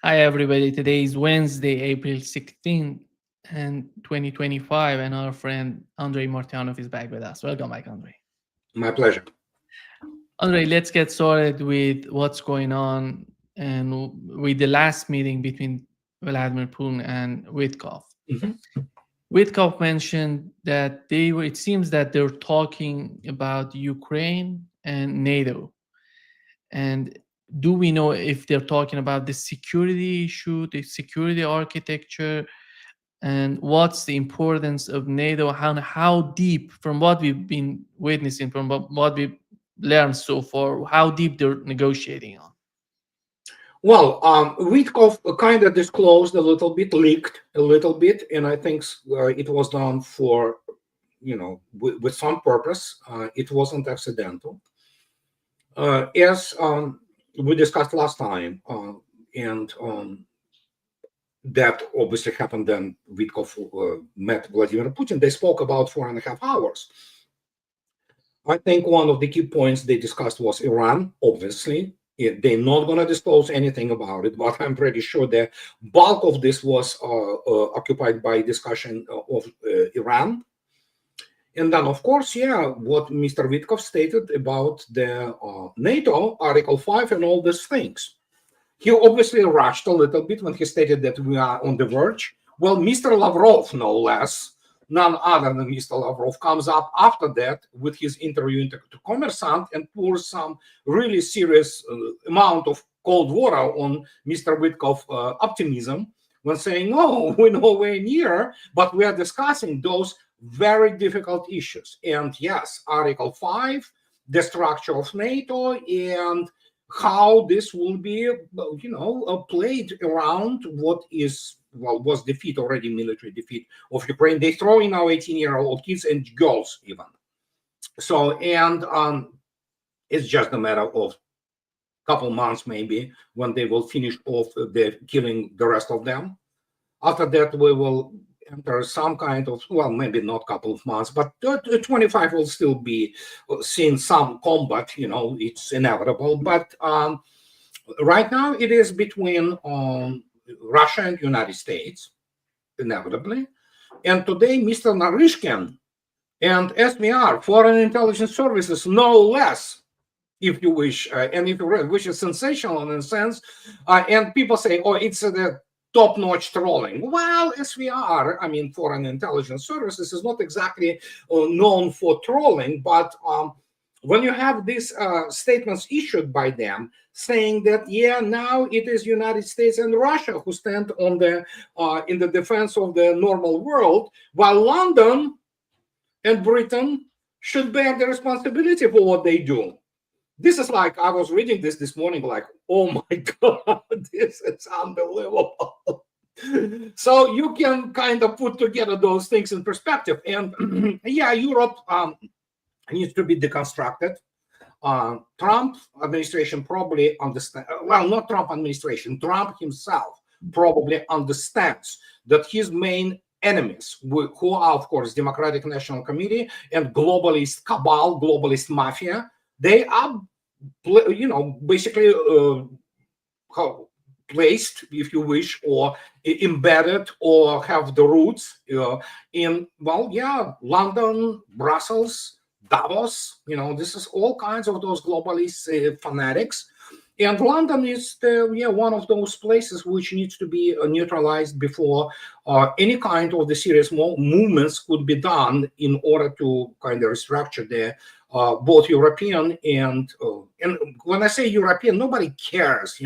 Hi, everybody. Today is Wednesday, April 16th, and 2025, and our friend Andrei Martyanov is back with us. Welcome back, Andrei. My pleasure. Andrei, let's get started with what's going on and with the last meeting between Vladimir Putin and Witkoff. Mhm. Witkoff mentioned that it seems that they're talking about Ukraine and NATO. And do we know if they're talking about the security issue, the security architecture, and what's the importance of NATO? How deep, from what we've been witnessing, from what we've learned so far, how deep they're negotiating on? Well, Witkoff kind of disclosed a little bit, leaked a little bit, and I think it was done for, with some purpose. It wasn't accidental. As we discussed last time, and that obviously happened then. Witkoff met Vladimir Putin. They spoke about 4.5 hours. I think one of the key points they discussed was Iran, obviously. They're not going to disclose anything about it, but I'm pretty sure the bulk of this was occupied by discussion of Iran. And then, of course, what Mr. Witkoff stated about the NATO, Article 5, and all these things. He obviously rushed a little bit when he stated that we are on the verge. Well, Mr. Lavrov, no less, none other than Mr. Lavrov, comes up after that with his interview to Kommersant and pours some really serious amount of cold water on Mr. Witkoff's optimism when saying, "Oh, we're nowhere near, but we are discussing those very difficult issues." And yes, Article 5, the structure of NATO, and how this will be, played around what was defeat already, military defeat of Ukraine. They throw in now 18-year-old kids and girls even. So, and it's just a matter of couple months maybe when they will finish off the killing the rest of them. After that, we will enter some kind of, well, maybe not couple of months, but 25 will still be seeing some combat, it's inevitable. But right now it is between Russia and United States, inevitably. And today, Mr. Narishkin and SVR, Foreign Intelligence Services, no less, if you wish, and if you read, which is sensational in a sense, and people say, oh, it's the top-notch trolling. Well, SVR, I mean, Foreign Intelligence Services, is not exactly known for trolling, but when you have these statements issued by them saying that, now it is United States and Russia who stand on the in the defense of the normal world, while London and Britain should bear the responsibility for what they do. This is like, I was reading this morning, like, oh my God, this is unbelievable. So you can kind of put together those things in perspective. And Europe needs to be deconstructed. Trump administration probably understands, well, not Trump administration, Trump himself probably understands that his main enemies, who are, of course, Democratic National Committee and globalist cabal, globalist mafia, they are, basically placed, if you wish, or embedded, or have the roots in, London, Brussels, Davos. This is all kinds of those globalist fanatics. And London is one of those places which needs to be neutralized before any kind of the serious movements could be done in order to kind of restructure the both European and when I say European, nobody cares,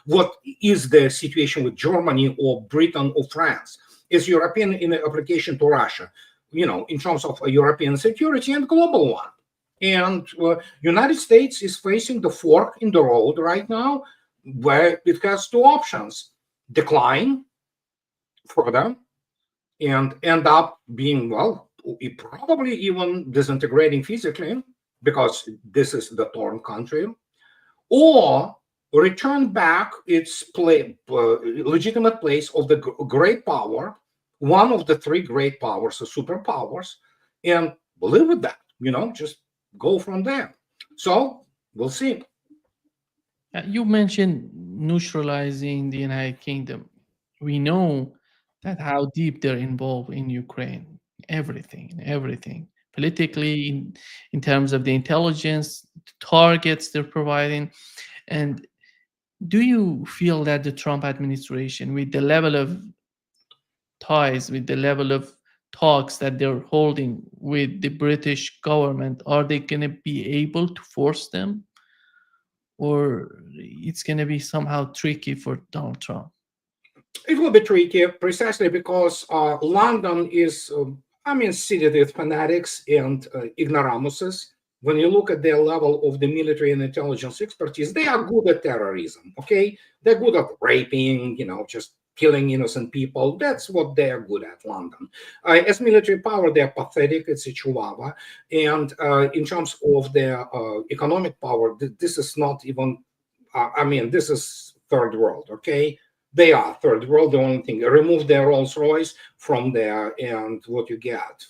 what is the situation with Germany or Britain or France. It's European in application to Russia, in terms of European security and global one. And United States is facing the fork in the road right now, where it has two options: decline further and end up being, probably even disintegrating physically, because this is the torn country, or return back its legitimate place of the great power, one of the three great powers, the superpowers, and live with that, just go from there. So we'll see. You mentioned neutralizing the United Kingdom. We know that how deep they're involved in Ukraine, everything, politically, in terms of the intelligence, targets they're providing. And do you feel that the Trump administration, with the level of ties, with the level of talks that they're holding with the British government, are they going to be able to force them, or it's going to be somehow tricky for Donald Trump? It will be tricky precisely because London is, seated with fanatics and ignoramuses. When you look at their level of the military and intelligence expertise, they are good at terrorism. Okay, they're good at raping, just killing innocent people. That's what they are good at. London, as military power, they are pathetic. It's a chihuahua, and in terms of their economic power, this is not even. This is third world. Okay, they are third world. The only thing, remove their Rolls Royce from there, and what you get.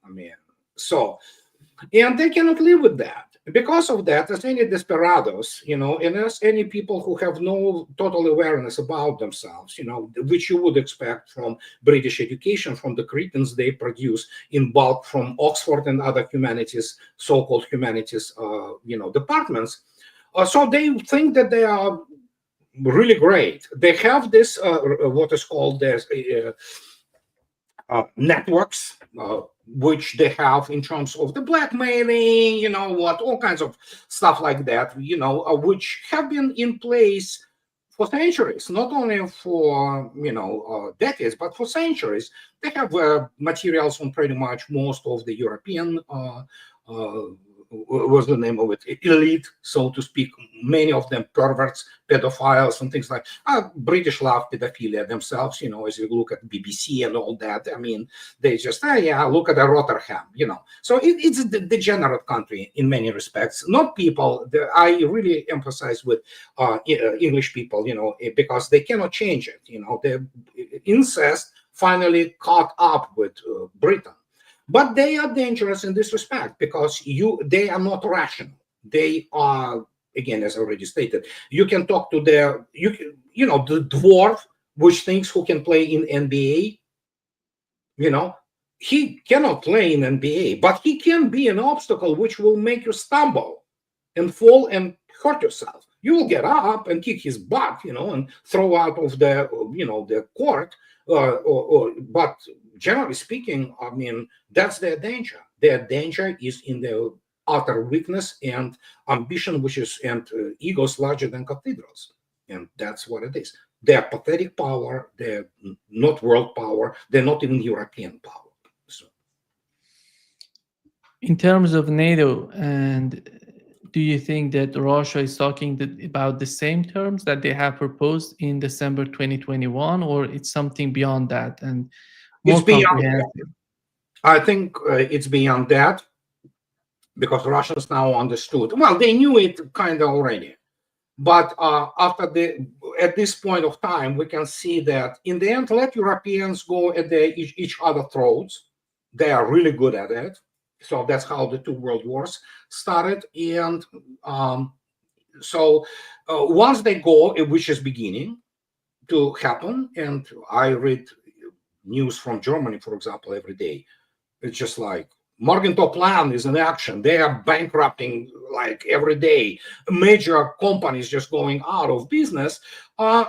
I mean, so, and they cannot live with that. Because of that, as any desperados, and as any people who have no total awareness about themselves, which you would expect from British education, from the cretins they produce in bulk from Oxford and other humanities, so-called humanities, departments. So they think that they are really great. They have this what is called this networks, which they have in terms of the blackmailing, all kinds of stuff like that, which have been in place for centuries, not only for decades, but for centuries. They have materials on pretty much most of the European. Was the name of it, elite, so to speak, many of them perverts, pedophiles, and things like British love pedophilia themselves, as you look at BBC and all that. I mean, they just, look at the Rotterdam, So it's a degenerate country in many respects. Not people, I really emphasize with English people, because they cannot change it. The incest finally caught up with Britain. But they are dangerous in this respect because they are not rational. They are, again, as already stated, you can talk to the dwarf, which thinks who can play in NBA. He cannot play in NBA, but he can be an obstacle which will make you stumble and fall and hurt yourself. You will get up and kick his butt, and throw out of the court. But generally speaking, that's their danger. Their danger is in their utter weakness and ambition, and egos larger than cathedrals. And that's what it is. They're pathetic power. They're not world power. They're not even European power. So, in terms of NATO, and do you think that Russia is talking about the same terms that they have proposed in December 2021, or it's something beyond that and more comprehensive? I think it's beyond that, because Russians now understood. Well, they knew it kind of already, but at this point of time, we can see that in the end, let Europeans go at each other throats. They are really good at it. So that's how the two world wars started. And so once they go, which is beginning to happen, and I read news from Germany, for example, every day. It's just like Morgenthau plan is in action. They are bankrupting like every day. Major companies just going out of business.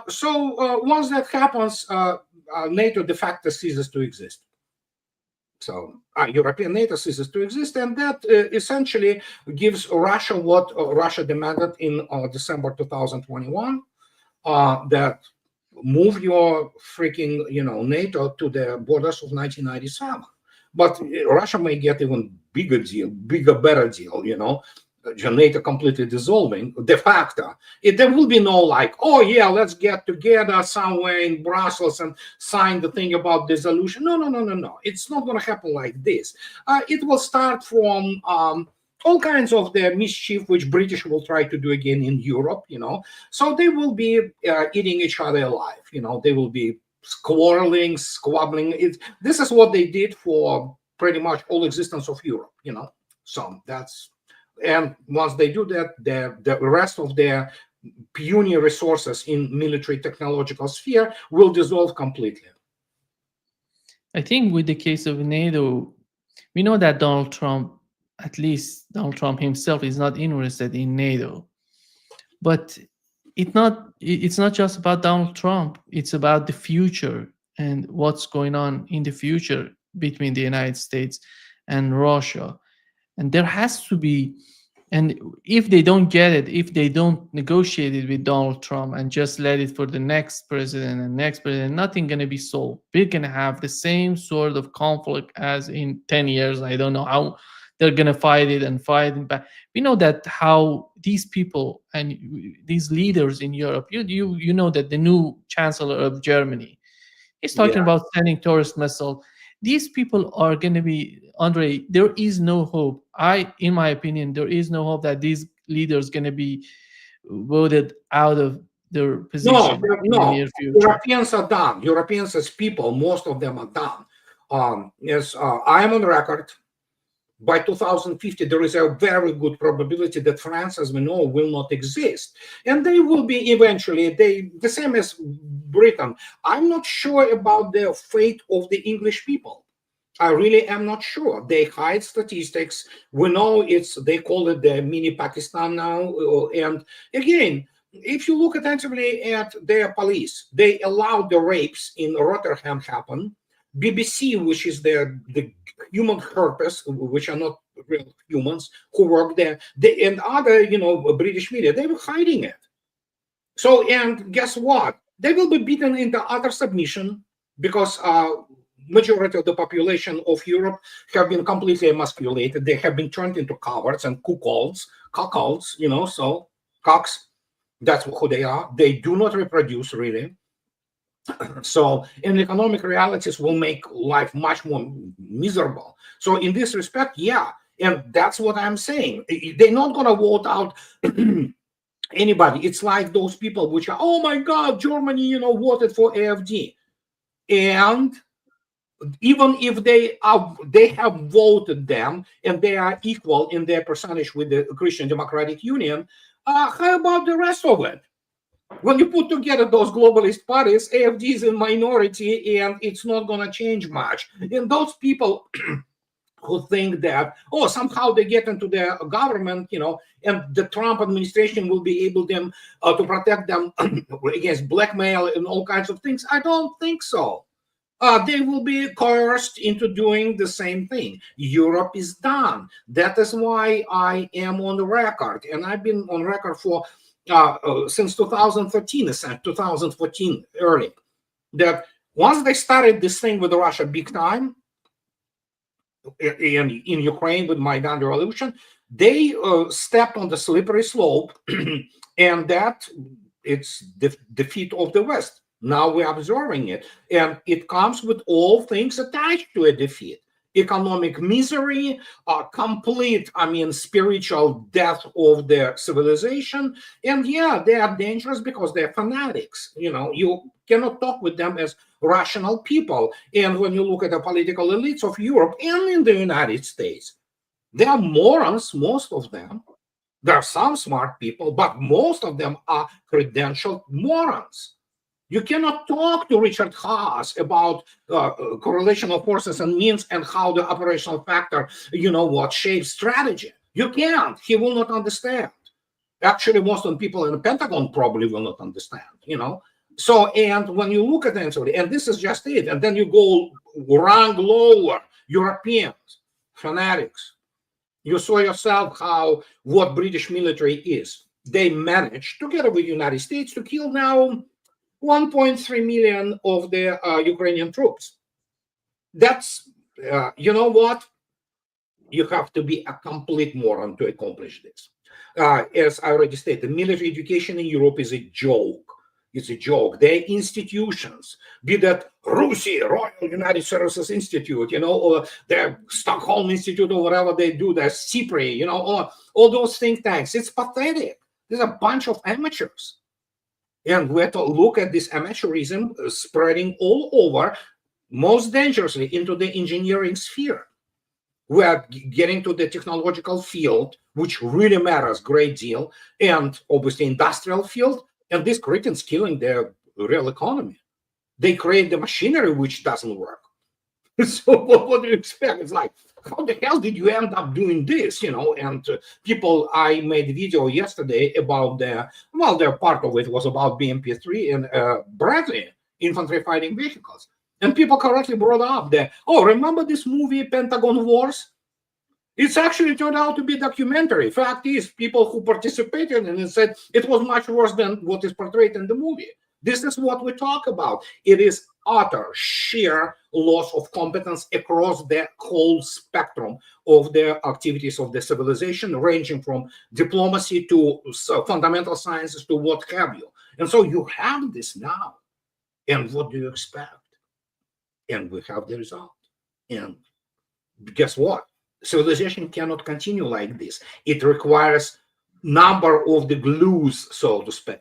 So once that happens, NATO de facto ceases to exist. So European NATO ceases to exist, and that essentially gives Russia what Russia demanded in December 2021, that move your freaking NATO to the borders of 1997. But Russia may get even bigger deal, better deal, NATO completely dissolving de facto. There will be no like, oh yeah, let's get together somewhere in Brussels and sign the thing about dissolution. No. It's not going to happen like this. It will start from all kinds of the mischief which British will try to do again in Europe, So they will be eating each other alive, They will be quarreling, squabbling. This is what they did for pretty much all existence of Europe, So that's And once they do that, the rest of their puny resources in military technological sphere will dissolve completely. I think with the case of NATO, we know that Donald Trump, at least Donald Trump himself, is not interested in NATO. But it's not just about Donald Trump. It's about the future and what's going on in the future between the United States and Russia. And there has to be, and if they don't get it, if they don't negotiate it with Donald Trump and just let it for the next president and next president, nothing gonna be solved. We're gonna have the same sort of conflict as in 10 years. I don't know how they're gonna fight it and fight it back. We know that how these people and these leaders in Europe, you know that the new chancellor of Germany is talking Yeah. about sending tourist missile. These people are going to be, Andrei, there is no hope. In my opinion, there is no hope that these leaders going to be voted out of their No, position in the no. near future. Europeans are done. Europeans as people, most of them are done. Yes, I am on record. By 2050, there is a very good probability that France, as we know, will not exist. And they will be eventually, the same as Britain. I'm not sure about the fate of the English people. I really am not sure. They hide statistics. We know they call it the mini Pakistan now. And again, if you look attentively at their police, they allowed the rapes in Rotterdam happen. BBC, which is the human herpes, which are not real humans who work there, and other, British media, they were hiding it. So, and guess what? They will be beaten into utter submission because majority of the population of Europe have been completely emasculated. They have been turned into cowards and cuckolds, so cocks. That's who they are. They do not reproduce, really. So, and economic realities will make life much more miserable. So, in this respect, yeah, and that's what I'm saying. They're not going to vote out anybody. It's like those people which are, oh my God, Germany, voted for AfD, and even if they have voted them and they are equal in their percentage with the Christian Democratic Union, how about the rest of it? When you put together those globalist parties, AfD is in minority and it's not going to change much. And those people who think that, somehow they get into the government, and the Trump administration will be able to protect them against blackmail and all kinds of things. I don't think so. They will be coerced into doing the same thing. Europe is done. That is why I am on the record. And I've been on record for since 2013, 2014 early, that once they started this thing with Russia big time, in Ukraine with Maidan Revolution, they stepped on the slippery slope, and that it's the defeat of the West. Now we're observing it, and it comes with all things attached to a defeat. Economic misery, complete, spiritual death of their civilization. And yeah, they are dangerous because they're fanatics. You cannot talk with them as rational people. And when you look at the political elites of Europe and in the United States, they are morons, most of them. There are some smart people, but most of them are credentialed morons. You cannot talk to Richard Haas about correlation of forces and means and how the operational factor, shapes strategy. You can't. He will not understand. Actually, most of the people in the Pentagon probably will not understand, So, and when you look at it, and this is just it, and then you go rank lower, Europeans, fanatics. You saw yourself what British military is. They managed, together with the United States, to kill now 1.3 million of the Ukrainian troops. That's, you know what? You have to be a complete moron to accomplish this. As I already stated, military education in Europe is a joke. It's a joke. They're institutions, be that RUSI, Royal United Services Institute, or the Stockholm Institute, or whatever they do, the CIPRI, all those think tanks. It's pathetic. There's a bunch of amateurs. And we have to look at this amateurism spreading all over, most dangerously into the engineering sphere. We are getting to the technological field, which really matters a great deal, and obviously industrial field, and these Cretans killing their real economy. They create the machinery which doesn't work. So what do you expect? It's like, how the hell did you end up doing this? And people, I made a video yesterday about their part of it was about BMP-3 and Bradley infantry fighting vehicles. And people correctly brought up that, oh, remember this movie, Pentagon Wars? It's actually turned out to be a documentary. Fact is, people who participated in it said it was much worse than what is portrayed in the movie. This is what we talk about. It is utter, sheer loss of competence across the whole spectrum of the activities of the civilization, ranging from diplomacy to fundamental sciences to what have you. And so you have this now. And what do you expect? And we have the result. And guess what? Civilization cannot continue like this. It requires number of the glues, so to speak.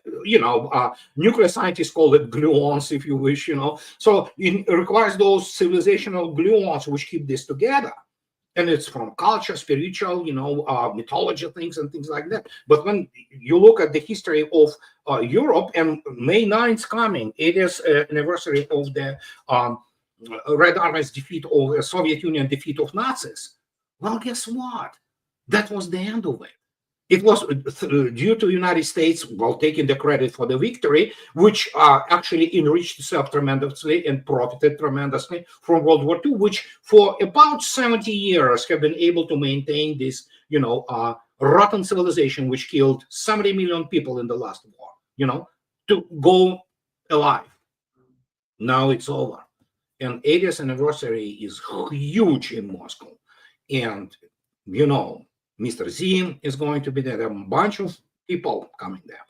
Nuclear scientists call it gluons, if you wish. So it requires those civilizational gluons which keep this together. And it's from culture, spiritual, mythology things and things like that. But when you look at the history of Europe, and May 9th coming, it is an anniversary of the Red Army's defeat of Soviet Union defeat of Nazis. Well, guess what? That was the end of it. It was due to the United States, taking the credit for the victory, which actually enriched itself tremendously and profited tremendously from World War II, which for about 70 years have been able to maintain this, rotten civilization, which killed 70 million people in the last war, to go alive. Now it's over. And 80th anniversary is huge in Moscow. And, Mr. Z is going to be there. There are a bunch of people coming there.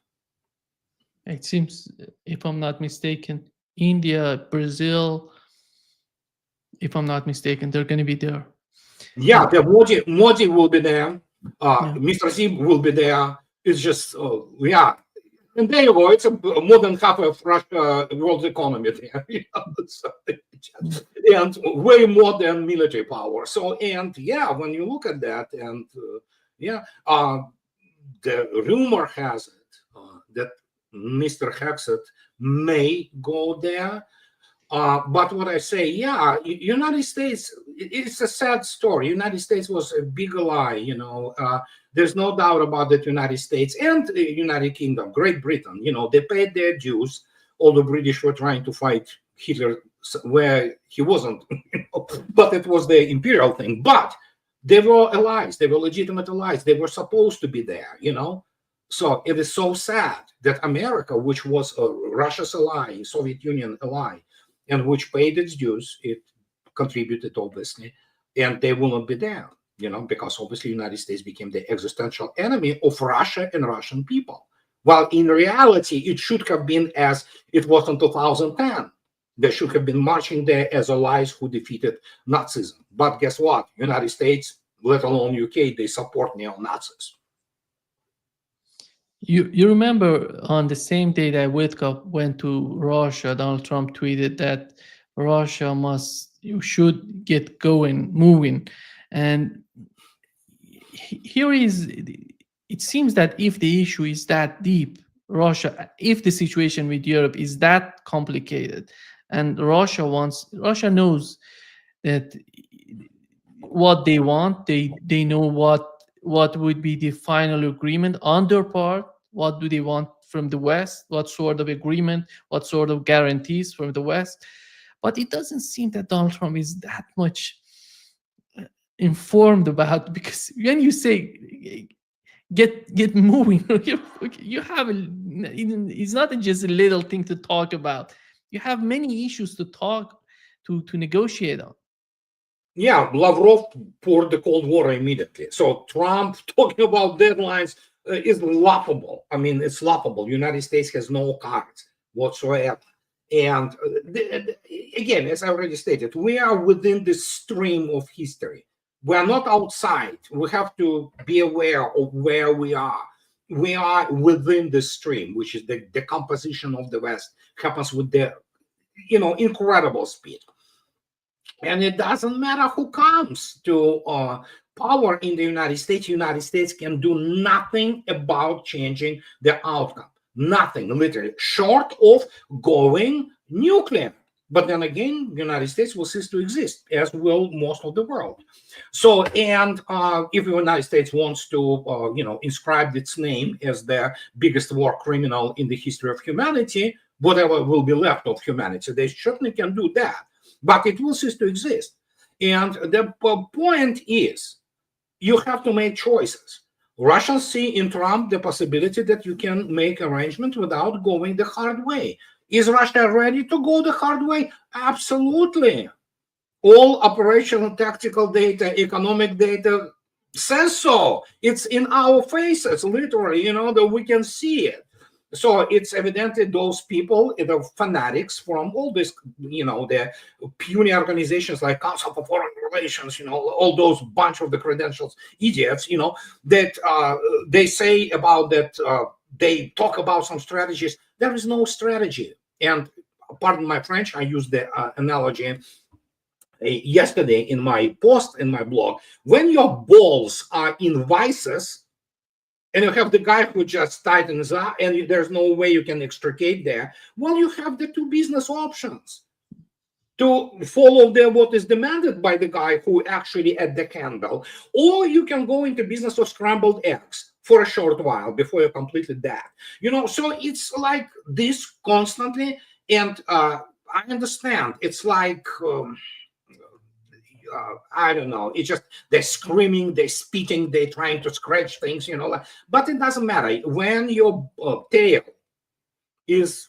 It seems, if I'm not mistaken, India, Brazil, if I'm not mistaken, they're going to be there. Yeah, the Modi will be there. Mr. Z will be there. It's just, And there you go. It's more than half of Russia world economy there. And way more than military power. So, and when you look at that, and the rumor has it that Mr. Hexet may go there. But what I say, United States, it's a sad story. United States was a big ally, there's no doubt about that. United States and the United Kingdom, Great Britain, they paid their dues. All the British were trying to fight Hitler where he wasn't, but it was the imperial thing. But they were allies. They were legitimate allies. They were supposed to be there, So it is so sad that America, which was Russia's ally, Soviet Union ally, and which paid its dues, it contributed, obviously, and they will not be there, because obviously the United States became the existential enemy of Russia and Russian people. While in reality, it should have been as it was in 2010. They should have been marching there as allies who defeated Nazism. But guess what? United States, let alone UK, they support neo-Nazis. You remember on the same day that Witkoff went to Russia, Donald Trump tweeted that Russia should get moving. And here it seems that if the issue is that deep, if the situation with Europe is that complicated, and Russia knows that what they want, they know what would be the final agreement on their part. What do they want from the West? What sort of agreement? What sort of guarantees from the West? But it doesn't seem that Donald Trump is that much informed about, because when you say get moving, you have it's not just a little thing to talk about. You have many issues to negotiate on. Yeah, Lavrov poured the Cold War immediately. So Trump talking about deadlines is laughable. I mean, it's laughable. United States has no cards whatsoever. And again, as I already stated, we are within the stream of history. We are not outside. We have to be aware of where we are. We are within the stream, which is the decomposition of the West happens with the, incredible speed. And it doesn't matter who comes to power in the United States. United States can do nothing about changing the outcome. Nothing, literally, short of going nuclear. But then again, the United States will cease to exist, as will most of the world. So, and if the United States wants to, inscribe its name as the biggest war criminal in the history of humanity, whatever will be left of humanity, they certainly can do that. But it will cease to exist. And the point is, you have to make choices. Russians see in Trump the possibility that you can make arrangements without going the hard way. Is Russia ready to go the hard way? Absolutely. All operational tactical data, economic data says so. It's in our faces, literally, that we can see it. So it's evidently those people, the fanatics from all this, the puny organizations like Council for Foreign Relations, all those bunch of the credentials idiots, that they say about that, they talk about some strategies. There is no strategy. And pardon my French, I used the analogy yesterday in my post in my blog. When your balls are in vices, and you have the guy who just tightens up and there's no way you can extricate there, well, you have the two business options: to follow what is demanded by the guy who actually at the handle, or you can go into business of scrambled eggs for a short while before you're completely dead. So it's like this constantly. And I understand it's like I don't know. It's just they're screaming, they're spitting, they're trying to scratch things, but it doesn't matter. When your tail is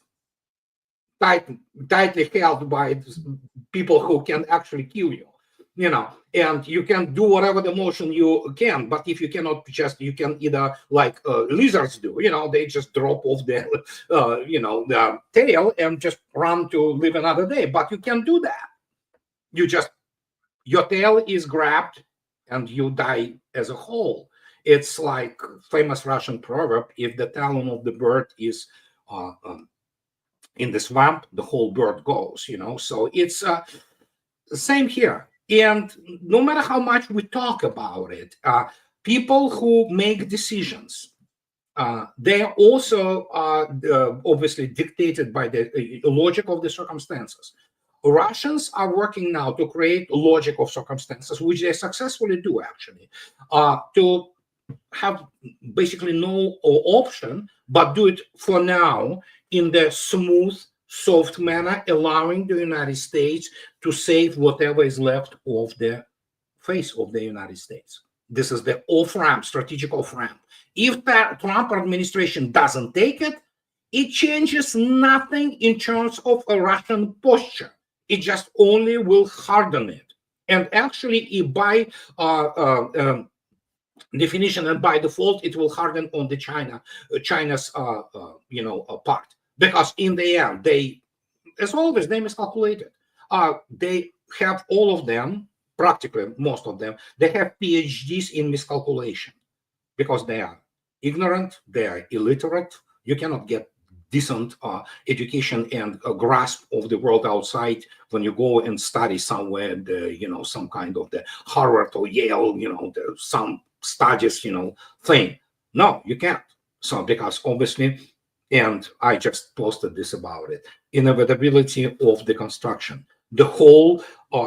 tightly held by people who can actually kill you, and you can do whatever the motion you can, but if you cannot, you can either, like lizards do, they just drop off the, the tail and just run to live another day. But you can do that. Your tail is grabbed and you die as a whole. It's like famous Russian proverb: if the talon of the bird is in the swamp, the whole bird goes, So it's the same here. And no matter how much we talk about it, people who make decisions, they are also obviously dictated by the logic of the circumstances. Russians are working now to create logic of circumstances, which they successfully do, actually, to have basically no option but do it for now in the smooth, soft manner, allowing the United States to save whatever is left of the face of the United States. This is the off-ramp, strategic off-ramp. If the Trump administration doesn't take it, it changes nothing in terms of a Russian posture. It just only will harden it. And actually, by definition and by default, it will harden on the China's part. Because in the end, they, as always, they miscalculated. They have all of them, practically most of them, they have PhDs in miscalculation because they are ignorant, they are illiterate. You cannot get decent education and a grasp of the world outside when you go and study somewhere, some kind of the Harvard or Yale, some studies, thing. No, you can't. So because obviously, and I just posted this about it, inevitability of the construction, the whole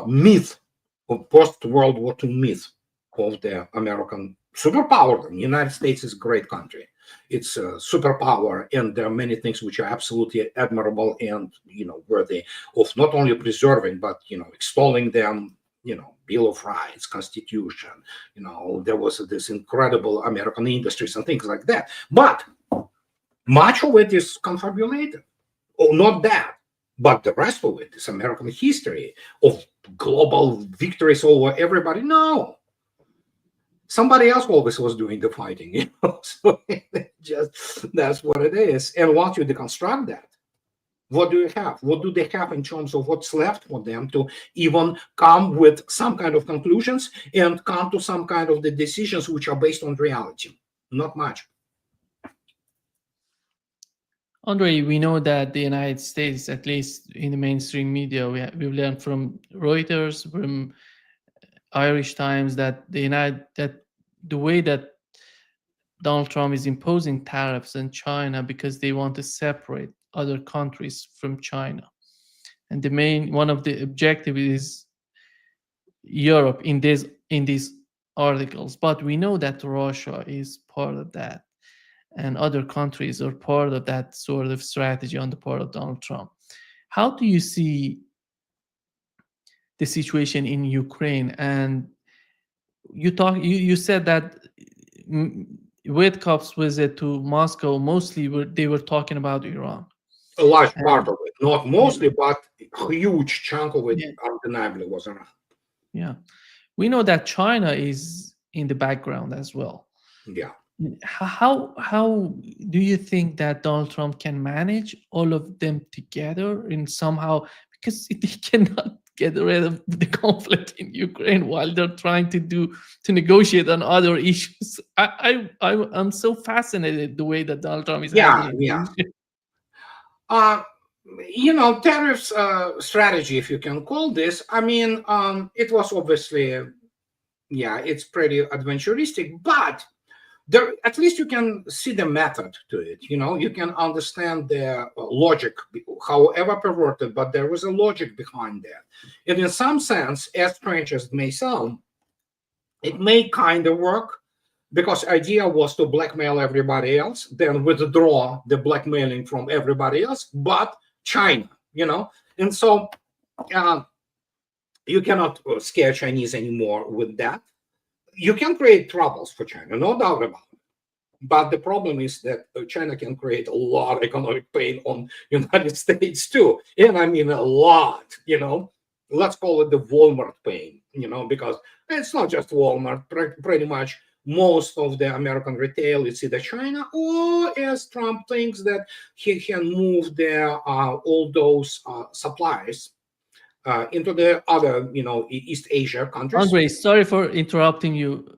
myth of post-World War II myth of the American superpower. The United States is a great country. It's a superpower, and there are many things which are absolutely admirable and worthy of not only preserving but extolling them. Bill of Rights, Constitution. There was this incredible American industries and things like that. But much of it is confabulated. Oh, not that, but the rest of it is American history of global victories over everybody. No. Somebody else always was doing the fighting, So that's what it is. And once you deconstruct that, what do you have? What do they have in terms of what's left for them to even come with some kind of conclusions and come to some kind of the decisions which are based on reality? Not much. Andre, we know that the United States, at least in the mainstream media, we've learned from Reuters, from Irish Times, that the way that Donald Trump is imposing tariffs on China because they want to separate other countries from China. And the main one of the objective is Europe in these articles. But we know that Russia is part of that, and other countries are part of that sort of strategy on the part of Donald Trump. How do you see the situation in Ukraine? And you said that mm, Witkop's visit to Moscow mostly they were talking about Iran. A large part And of it, not yeah, mostly, but a huge chunk of it yeah, undeniably was around. yeah. We know that China is in the background as well. Yeah. How do you think that Donald Trump can manage all of them together in somehow, because they cannot get rid of the conflict in Ukraine while they're trying to negotiate on other issues. I'm so fascinated the way that Donald Trump is Yeah, handling yeah. the issue. Uh, tariffs strategy, if you can call this. I mean, it was obviously, yeah, it's pretty adventuristic, but there, at least you can see the method to it. You can understand the logic, however perverted, but there was a logic behind that. And in some sense, as strange as it may sound, it may kind of work, because idea was to blackmail everybody else, then withdraw the blackmailing from everybody else, but China, and so uh, you cannot scare Chinese anymore with that. You can create troubles for China, no doubt about it. But the problem is that China can create a lot of economic pain on United States too, and I mean a lot. Let's call it the Walmart pain. Because it's not just Walmart. Pretty much most of the American retail is either China, or as Trump thinks that he can move all those supplies into the other, East Asia countries. Andre, sorry for interrupting you.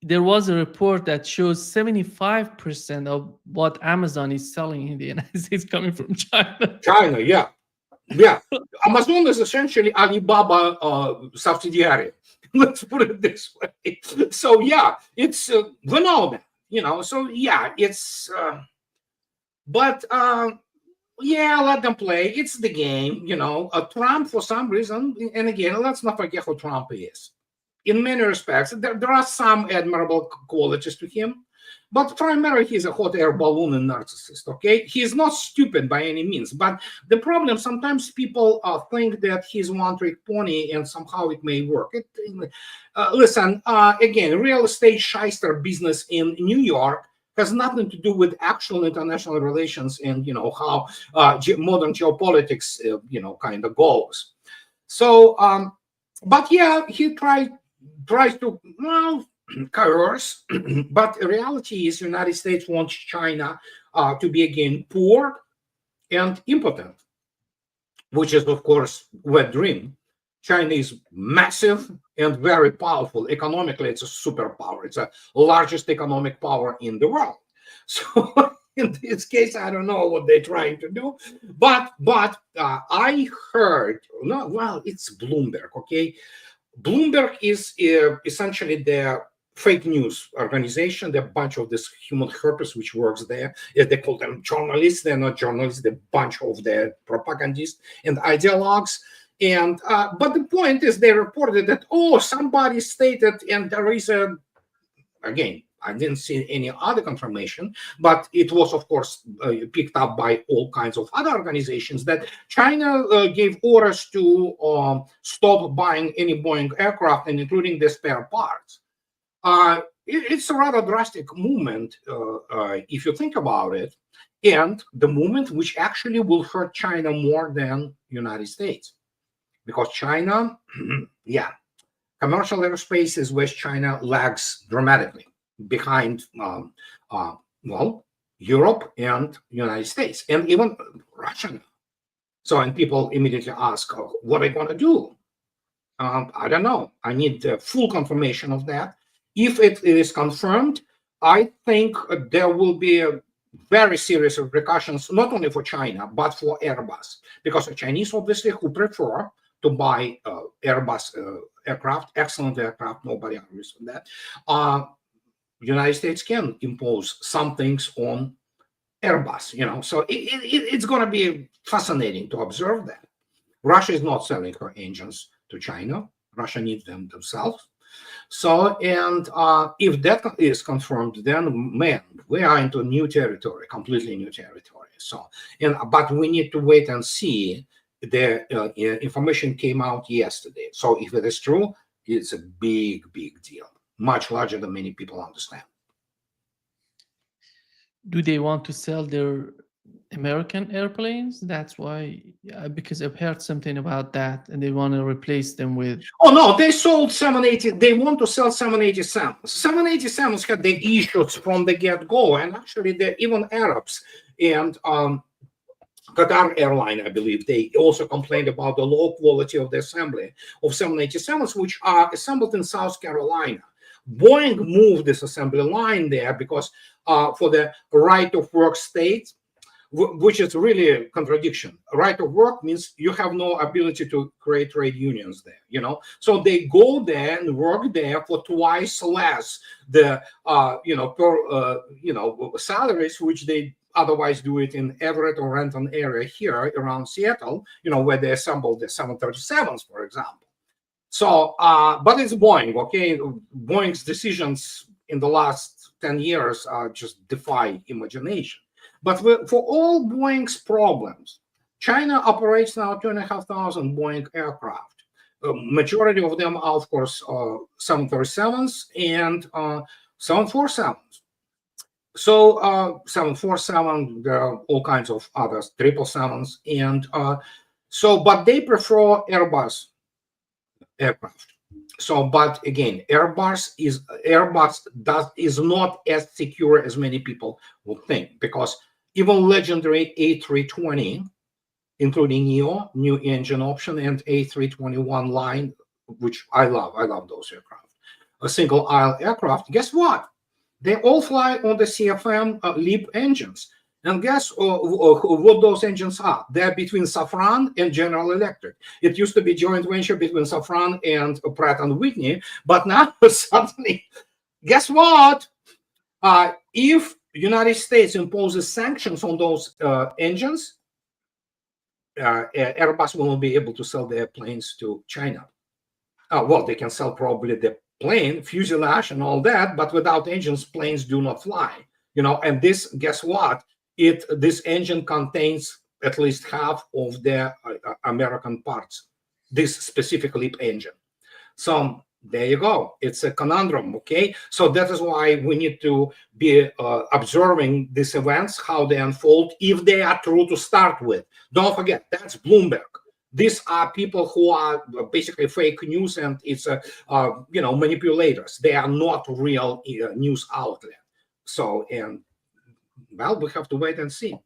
There was a report that shows 75% of what Amazon is selling in the United States coming from China. China, yeah. Yeah, Amazon is essentially Alibaba subsidiary. Let's put it this way. So yeah, it's we know that, So yeah, it's but yeah, let them play. It's the game. Trump, for some reason, and again, let's not forget who Trump is. In many respects, there are some admirable qualities to him. But primarily, he's a hot air balloon and narcissist, okay? He's not stupid by any means. But the problem, sometimes people think that he's one-trick pony and somehow it may work. Listen, again, real estate shyster business in New York has nothing to do with actual international relations and, how modern geopolitics, kind of goes. So, but yeah, he tries to, coerce, but the reality is United States wants China to be again poor and impotent, which is of course wet dream. China is massive and very powerful economically. It's a superpower. It's the largest economic power in the world. So in this case, I don't know what they're trying to do, but I heard, no, well, it's Bloomberg, okay? Bloomberg is essentially the fake news organization. There are a bunch of this human herpes which works there. They call them journalists. They're not journalists. They're a bunch of their propagandists and ideologues. And but the point is, they reported that somebody stated, and there is again, I didn't see any other confirmation, but it was, of course, picked up by all kinds of other organizations, that China gave orders to stop buying any Boeing aircraft, and including the spare parts. It's a rather drastic movement, if you think about it, and the movement which actually will hurt China more than United States, because China, yeah, commercial aerospace is where China lags dramatically behind, Europe and United States, and even Russia. So, and people immediately ask, what are they going to do? I don't know. I need full confirmation of that. If it is confirmed, I think there will be very serious repercussions, not only for China, but for Airbus, because the Chinese obviously who prefer to buy Airbus aircraft, excellent aircraft, nobody argues with that. United States can impose some things on Airbus, so it's going to be fascinating to observe that. Russia is not selling her engines to China. Russia needs them themselves. So, and if that is confirmed, then man, we are into new territory, completely new territory. So, but we need to wait and see. The information came out yesterday. So, if it is true, it's a big deal, much larger than many people understand. Do they want to sell their American airplanes? That's why, because I've heard something about that, and they want to replace them with. Oh no, they sold 780. They want to sell 787. 787s had the issues from the get-go, and actually, even Arabs and Qatar Airline, I believe, they also complained about the low quality of the assembly of 787s, which are assembled in South Carolina. Boeing moved this assembly line there because for the right of work state, which is really a contradiction. Right of work means you have no ability to create trade unions there, So they go there and work there for twice less the, salaries, which they otherwise do it in Everett or Renton area here around Seattle, where they assemble the 737s, for example. So, but it's Boeing, okay? Boeing's decisions in the last 10 years just defy imagination. But for all Boeing's problems, China operates now 2,500 Boeing aircraft. Majority of them are, of course, 737s and 747s. So 747, there are all kinds of others, 777s, and but they prefer Airbus aircraft. So, but again, Airbus is not as secure as many people would think, because even legendary A320, including NEO, new engine option, and A321 line, which I love those aircraft, a single aisle aircraft. Guess what? They all fly on the CFM LEAP engines. And guess what those engines are? They're between Safran and General Electric. It used to be joint venture between Safran and Pratt & Whitney, but now suddenly, guess what? If United States imposes sanctions on those engines, Airbus will not be able to sell their planes to China. Well, they can sell probably the plane, fuselage and all that, but without engines, planes do not fly. And this, guess what? This engine contains at least half of the American parts, this specific LEAP engine. So there you go. It's a conundrum, okay? So that is why we need to be observing these events, how they unfold, if they are true to start with. Don't forget, that's Bloomberg. These are people who are basically fake news, and it's manipulators. They are not real news outlet. So, and well, we have to wait and see.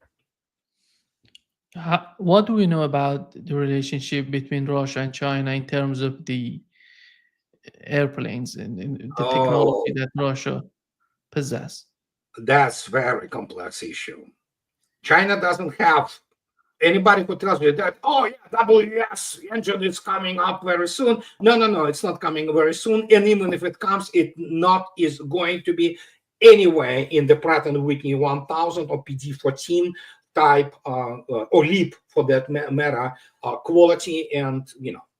What do we know about the relationship between Russia and China in terms of the airplanes and the technology that Russia possesses? That's a very complex issue. China doesn't have anybody who tells you that, oh yeah, WS engine is coming up very soon. No, it's not coming very soon. And even if it comes, it is going to be anywhere in the Pratt & Whitney 1000 or PD-14 type or LEAP for that matter, quality and,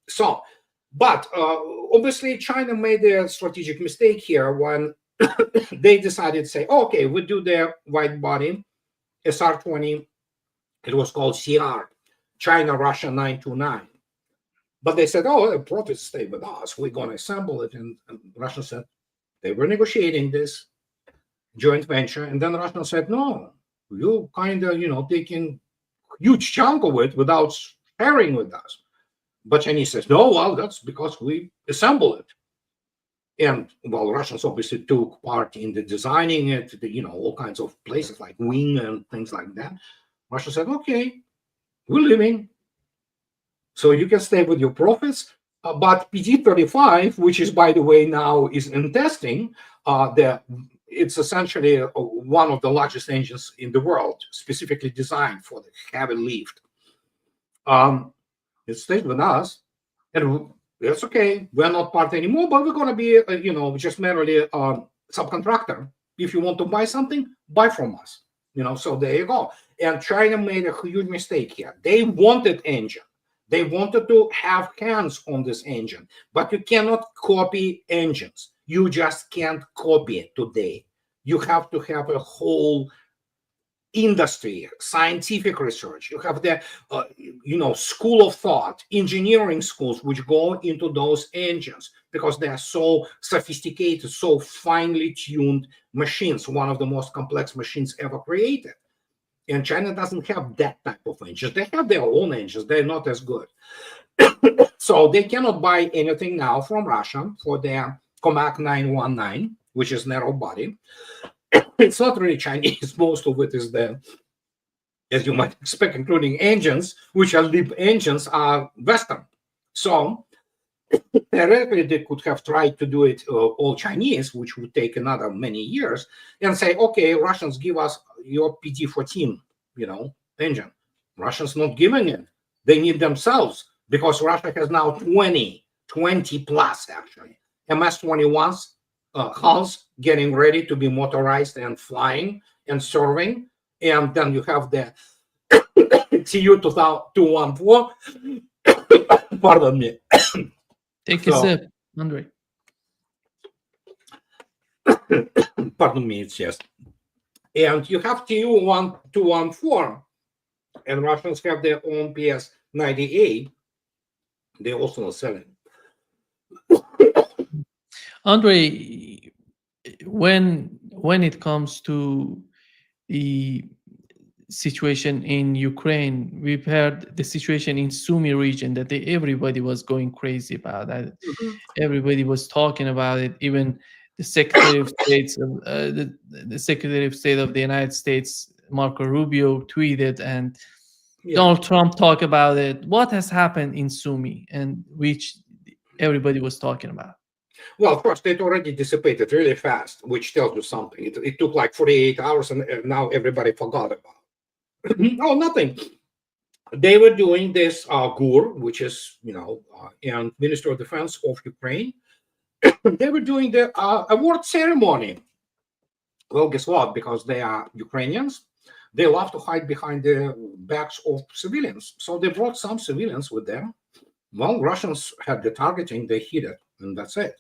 so. But obviously, China made a strategic mistake here when they decided to say, okay, we do the wide body SR-20. It was called CR, China-Russia 929. But they said, oh, the profits stay with us. We're going to assemble it. And Russia said, they were negotiating this joint venture. And then Russia said, no, you kind of, taking huge chunk of it without sharing with us. But Chinese says, no, well, that's because we assemble it. And well, Russians obviously took part in the designing it, all kinds of places like Wing and things like that. Russia said, okay, we're leaving. So you can stay with your profits. But PD-35, which is, by the way, now is in testing, the it's essentially one of the largest engines in the world, specifically designed for the heavy lift. It stays with us, and it's okay. We're not part anymore, but we're going to be, just merely a subcontractor. If you want to buy something, buy from us. So there you go. And China made a huge mistake here. They wanted engine. They wanted to have hands on this engine, but you cannot copy engines. You just can't copy it today. You have to have a whole industry, scientific research. You have the, school of thought, engineering schools, which go into those engines because they are so sophisticated, so finely tuned machines, one of the most complex machines ever created. And China doesn't have that type of engines. They have their own engines. They're not as good. So they cannot buy anything now from Russia for their Comac 919, which is narrow body. It's not really Chinese. Most of it is there, as you might expect, including engines, which are LEAP engines, are Western. So theoretically, they could have tried to do it all Chinese, which would take another many years, and say, okay, Russians, give us your PD-14, engine. Russians not giving it. They need themselves, because Russia has now 20 plus, actually, MS-21s, hulls getting ready to be motorized and flying and serving. And then you have the Tu-214. Pardon me. Take a sip, Andrei. Pardon me, it's just. And you have Tu-214, and Russians have their own PS-90A. They're also not selling. Andrei, when it comes to the situation in Ukraine, we've heard the situation in Sumy region that everybody was going crazy about that. Mm-hmm. Everybody was talking about it. Even the Secretary of States, the Secretary of State of the United States, Marco Rubio, tweeted, and Donald Trump talked about it. What has happened in Sumy, and which everybody was talking about? Well, first, it already dissipated really fast, which tells you something. It took like 48 hours, and now everybody forgot about it. Oh, nothing. They were doing this GUR, which is, and Minister of Defense of Ukraine. They were doing the award ceremony. Well, guess what? Because they are Ukrainians, they love to hide behind the backs of civilians. So they brought some civilians with them. Well, Russians had the targeting, they hit it, and that's it.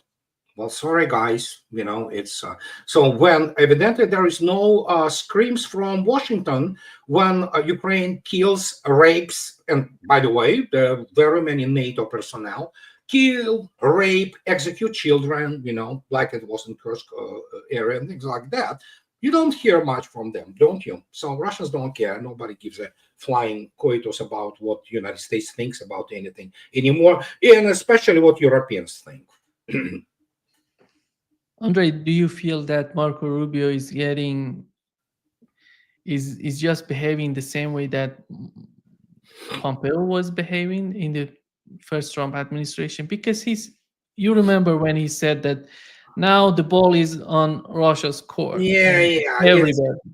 Well, sorry, guys, it's so when evidently there is no screams from Washington when Ukraine kills, rapes, and by the way, there are very many NATO personnel kill, rape, execute children, like it was in Kursk area and things like that. You don't hear much from them, don't you? So Russians don't care. Nobody gives a flying coitus about what the United States thinks about anything anymore, and especially what Europeans think. Andrei, do you feel that Marco Rubio is just behaving the same way that Pompeo was behaving in the first Trump administration? Because you remember when he said that now the ball is on Russia's court. Everybody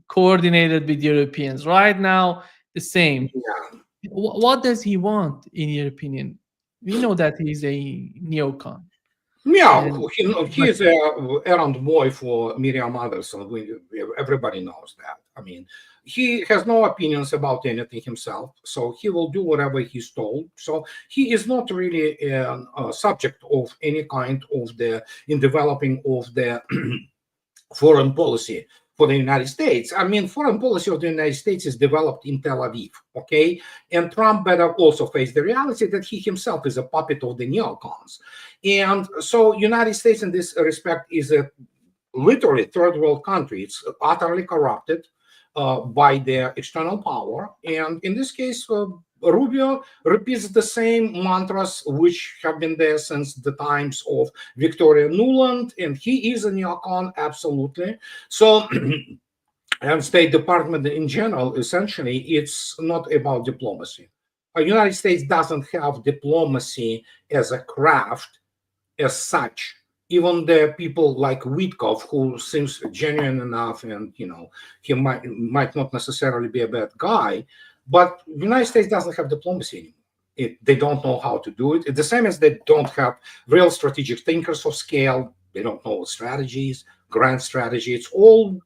coordinated with Europeans. Right now, the same. Yeah. What does he want, in your opinion? We know that he's a neocon. Yeah, he is an errand boy for Miriam Anderson. Everybody knows that. I mean, he has no opinions about anything himself, so he will do whatever he's told. So he is not really a subject of any kind of in developing of the foreign policy for the United States. I mean, foreign policy of the United States is developed in Tel Aviv, okay? And Trump better also face the reality that he himself is a puppet of the neocons. And so United States in this respect is a literally third world country. It's utterly corrupted by their external power. And in this case, Rubio repeats the same mantras which have been there since the times of Victoria Nuland, and he is a neocon, absolutely. So, and State Department in general, essentially, it's not about diplomacy. The United States doesn't have diplomacy as a craft as such. even the people like Witkov, who seems genuine enough, and he might not necessarily be a bad guy, but the United States doesn't have diplomacy anymore. They don't know how to do it. It's the same as they don't have real strategic thinkers of scale. They don't know strategies, grand strategy. It's all,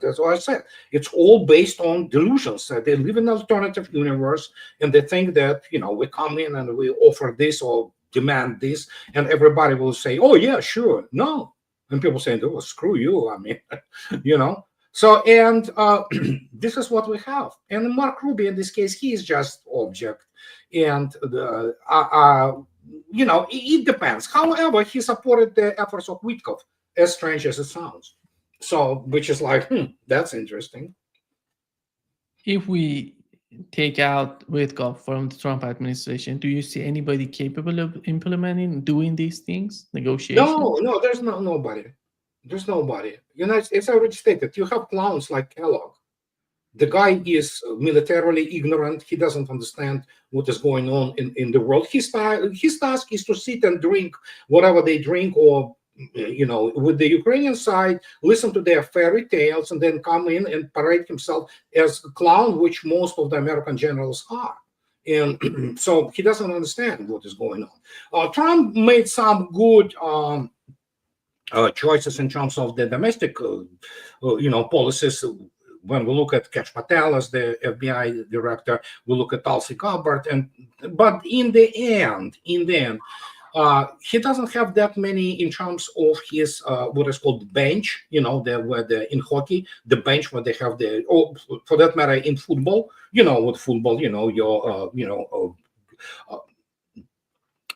that's what I said. It's all based on delusions. They live in an alternative universe, and they think that, we come in and we offer this or demand this, and everybody will say, oh, yeah, sure. No. And people say, oh, screw you. I mean, So, and this is what we have. And Mark Rubio, in this case, he is just object. And, it depends. However, he supported the efforts of Witkov, as strange as it sounds. So, which is like, that's interesting. If we take out Witkoff from the Trump administration, do you see anybody capable of implementing, doing these things, negotiations? No, there's nobody. There's nobody. It's already stated. You have clowns like Kellogg. The guy is militarily ignorant. He doesn't understand what is going on in the world. His task is to sit and drink whatever they drink, or with the Ukrainian side, listen to their fairy tales, and then come in and parade himself as a clown, which most of the American generals are. And so he doesn't understand what is going on. Trump made some good choices in terms of the domestic, policies. When we look at Kash Patel as the FBI director, we look at Tulsi Gabbard, but in the end, he doesn't have that many in terms of his what is called bench. In hockey, the bench where they have for that matter, in football. With football,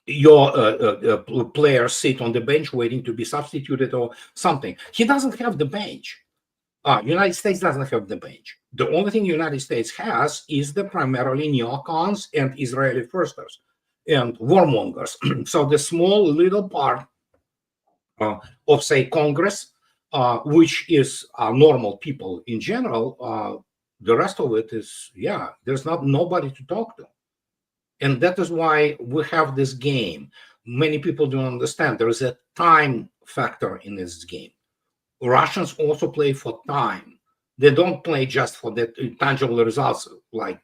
your players sit on the bench waiting to be substituted or something. He doesn't have the bench. United States doesn't have the bench. The only thing United States has is the primarily neocons and Israeli firsters and warmongers. So the small little part of, say, Congress, which is normal people in general, the rest of it is, there's nobody to talk to. And that is why we have this game. Many people don't understand. There is a time factor in this game. Russians also play for time. They don't play just for the tangible results, like,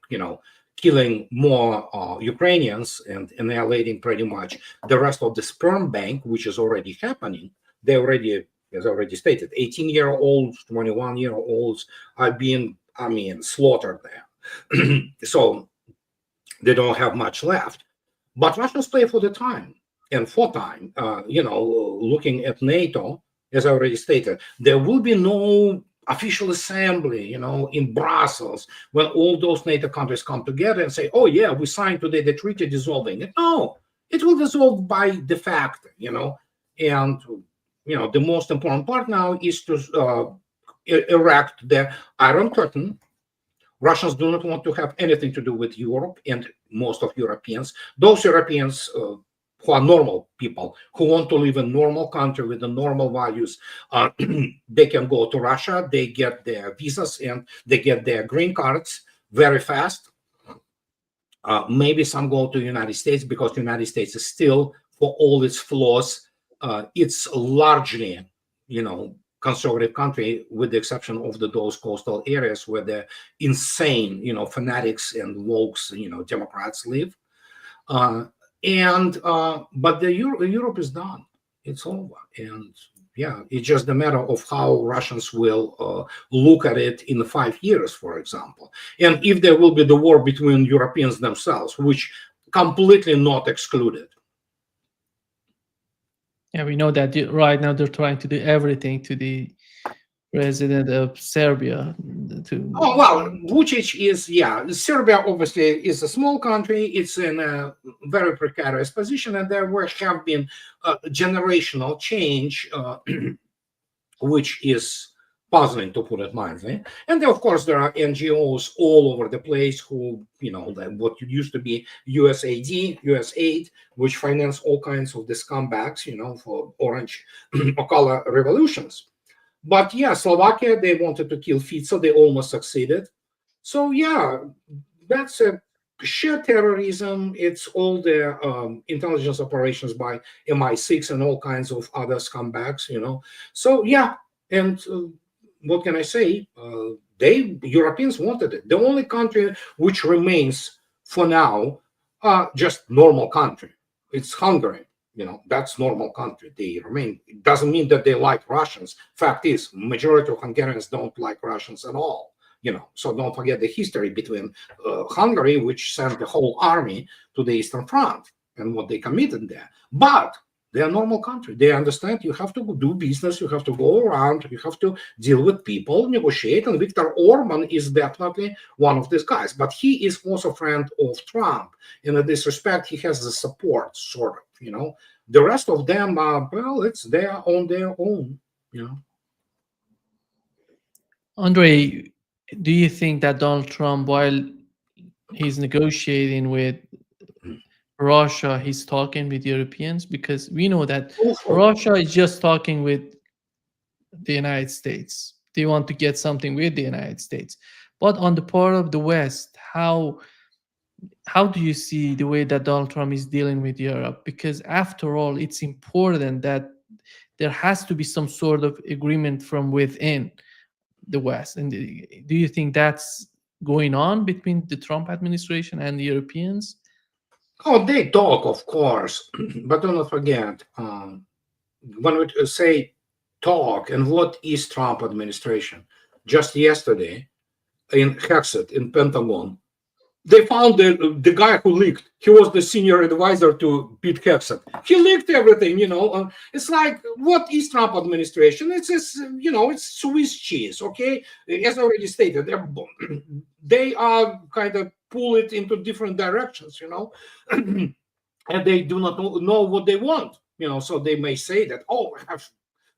killing more Ukrainians and annihilating pretty much the rest of the sperm bank, which is already happening. They already, as already stated, 18-year-olds, 21-year-olds are being, slaughtered there. So they don't have much left. But Russians play for the time. And for time, looking at NATO, as I already stated, there will be no official assembly, in Brussels, when all those NATO countries come together and say, oh, yeah, we signed today the treaty dissolving it. No, it will dissolve by de facto, And, the most important part now is to erect the Iron Curtain. Russians do not want to have anything to do with Europe and most of Europeans. Those Europeans who are normal people, who want to live in a normal country with the normal values, they can go to Russia, they get their visas, and they get their green cards very fast. Maybe some go to the United States, because the United States is still, for all its flaws, it's largely, conservative country, with the exception of those coastal areas where the insane, fanatics and wokes, Democrats live. But Europe is done. It's over. And it's just a matter of how Russians will look at it in 5 years, for example. And if there will be the war between Europeans themselves, which completely not excluded. Yeah, we know that right now they're trying to do everything to the president of Serbia. Oh, well, Vucic is, Serbia obviously is a small country. It's in a very precarious position, and there have been generational change, which is puzzling, to put it mildly. And of course, there are NGOs all over the place who, what used to be USAID, which finance all kinds of the scumbags, for orange or color revolutions. But Slovakia, they wanted to kill Fico. They almost succeeded. So that's a sheer terrorism. It's all the intelligence operations by MI6 and all kinds of other scumbags, So yeah, and what can I say? They Europeans wanted it. The only country which remains for now, just normal country. It's Hungary. That's normal country. They remain. It doesn't mean that they like Russians. Fact is, majority of Hungarians don't like Russians at all. So don't forget the history between Hungary, which sent the whole army to the Eastern Front, and what they committed there. But they're a normal country. They understand you have to do business, you have to go around, you have to deal with people, negotiate. And Viktor Orban is definitely one of these guys. But he is also a friend of Trump. And in this respect, he has the support, sort of, The rest of them, they are on their own. Andrei, do you think that Donald Trump, while he's negotiating with Russia, he's talking with Europeans? Because we know that Russia is just talking with the United States. They want to get something with the United States. But on the part of the West, how do you see the way that Donald Trump is dealing with Europe? Because after all, it's important that there has to be some sort of agreement from within the West. And do you think that's going on between the Trump administration and the Europeans? Oh, they talk, of course, but do not forget, when we say talk, and what is Trump administration? Just yesterday, in Hexet, in Pentagon, they found the guy who leaked. He was the senior advisor to Pete Hegseth. He leaked everything, It's like, what is Trump administration? It's just, it's Swiss cheese, okay? As I already stated, they are kind of pull it into different directions, and they do not know what they want, So they may say that, oh, I have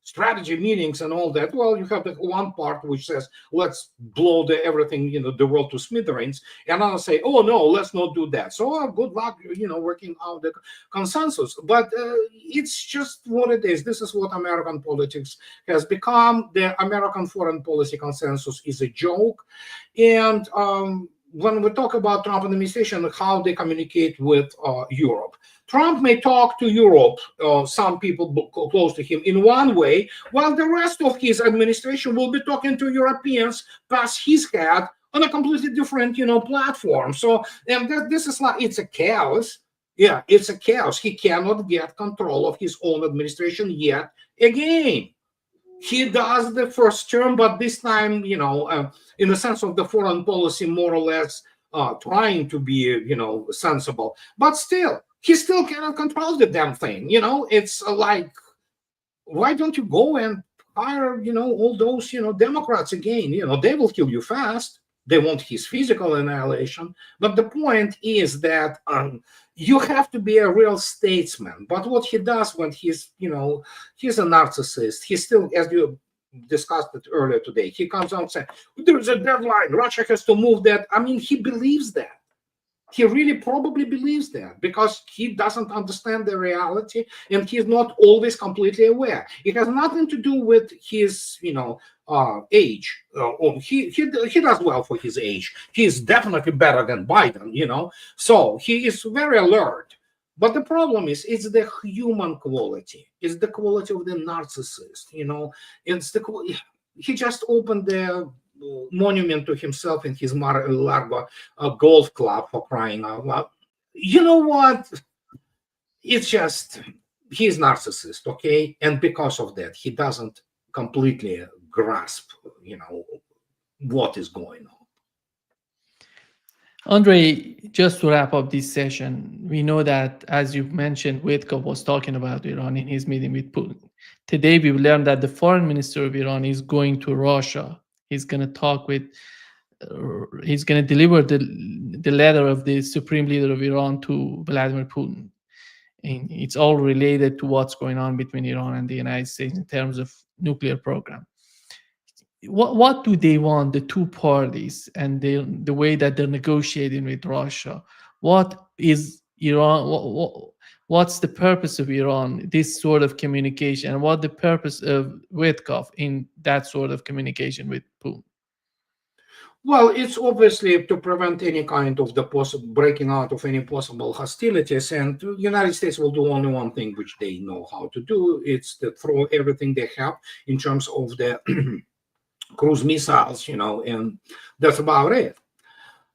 strategy meetings and all that. Well, you have the one part which says, let's blow everything, the world to smithereens. And I'll say, oh, no, let's not do that. So good luck, working out the consensus. But it's just what it is. This is what American politics has become. The American foreign policy consensus is a joke. And when we talk about Trump administration, how they communicate with Europe, Trump may talk to Europe, some people close to him, in one way, while the rest of his administration will be talking to Europeans past his head on a completely different, platform. So, and this is like, it's a chaos. Yeah, it's a chaos. He cannot get control of his own administration yet again. He does the first term, but this time, in the sense of the foreign policy, more or less trying to be, sensible. But still, he still cannot control the damn thing. It's like, why don't you go and hire, all those, Democrats again? They will kill you fast. They want his physical annihilation. But the point is that you have to be a real statesman. But what he does when he's a narcissist, he still, as you discussed it earlier today, he comes out and says, there's a deadline. Russia has to move that. I mean, he believes that. He really probably believes that because he doesn't understand the reality and he's not always completely aware. It has nothing to do with his, age. He does well for his age. He is definitely better than Biden, So he is very alert. But the problem is, it's the human quality. It's the quality of the narcissist, It's he just opened the monument to himself in his Mar-a-Lago golf club, for crying out loud. You know what? It's just, he's narcissist, okay? And because of that, he doesn't completely grasp, what is going on. Andrei, just to wrap up this session, we know that, as you mentioned, Witkoff was talking about Iran in his meeting with Putin. Today, we learned that the foreign minister of Iran is going to Russia. He's going to talk with, he's going to deliver the letter of the supreme leader of Iran to Vladimir Putin. And it's all related to what's going on between Iran and the United States in terms of nuclear program. What do they want, the two parties, and the way that they're negotiating with Russia? What is Iran? What's the purpose of Iran, this sort of communication, and what the purpose of Witkoff in that sort of communication with Putin? Well, it's obviously to prevent any kind of the possible breaking out of any possible hostilities, and the United States will do only one thing, which they know how to do. It's to throw everything they have in terms of the cruise missiles, and that's about it.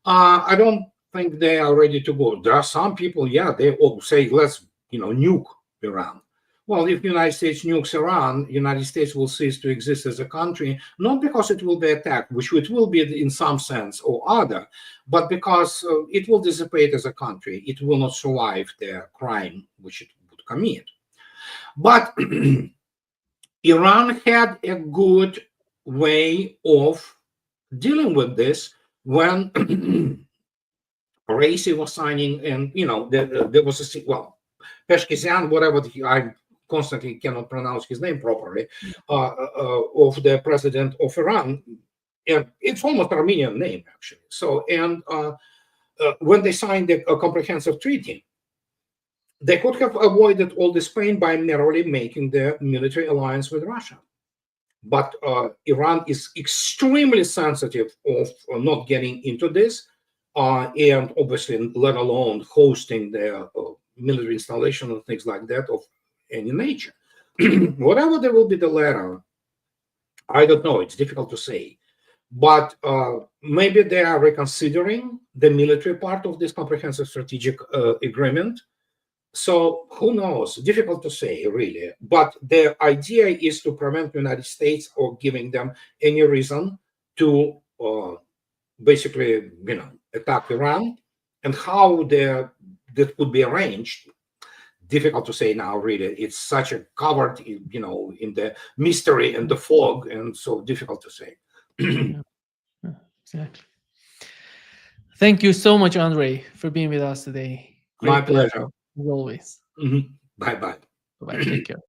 I don't think they are ready to go. There are some people, yeah, they all say, let's, nuke Iran. Well, if the United States nukes Iran, the United States will cease to exist as a country, not because it will be attacked, which it will be in some sense or other, but because it will dissipate as a country. It will not survive the crime which it would commit. But Iran had a good way of dealing with this when Raisi was signing, and there was Peshkizian, whatever I constantly cannot pronounce his name properly, of the president of Iran, and it's almost Armenian name actually. So, and when they signed a comprehensive treaty, they could have avoided all this pain by merely making the military alliance with Russia. But Iran is extremely sensitive of not getting into this, and obviously, let alone hosting their military installation and things like that of any nature. Whatever there will be the latter, I don't know. It's difficult to say. But maybe they are reconsidering the military part of this comprehensive strategic agreement. So who knows? Difficult to say, really. But the idea is to prevent the United States or giving them any reason to basically, attack Iran. And how that could be arranged, difficult to say now, really. It's such a covered, in the mystery and the fog, and so difficult to say. Yeah, exactly. Thank you so much, Andrei, for being with us today. My pleasure. As always. Bye-bye. Bye-bye. Take care.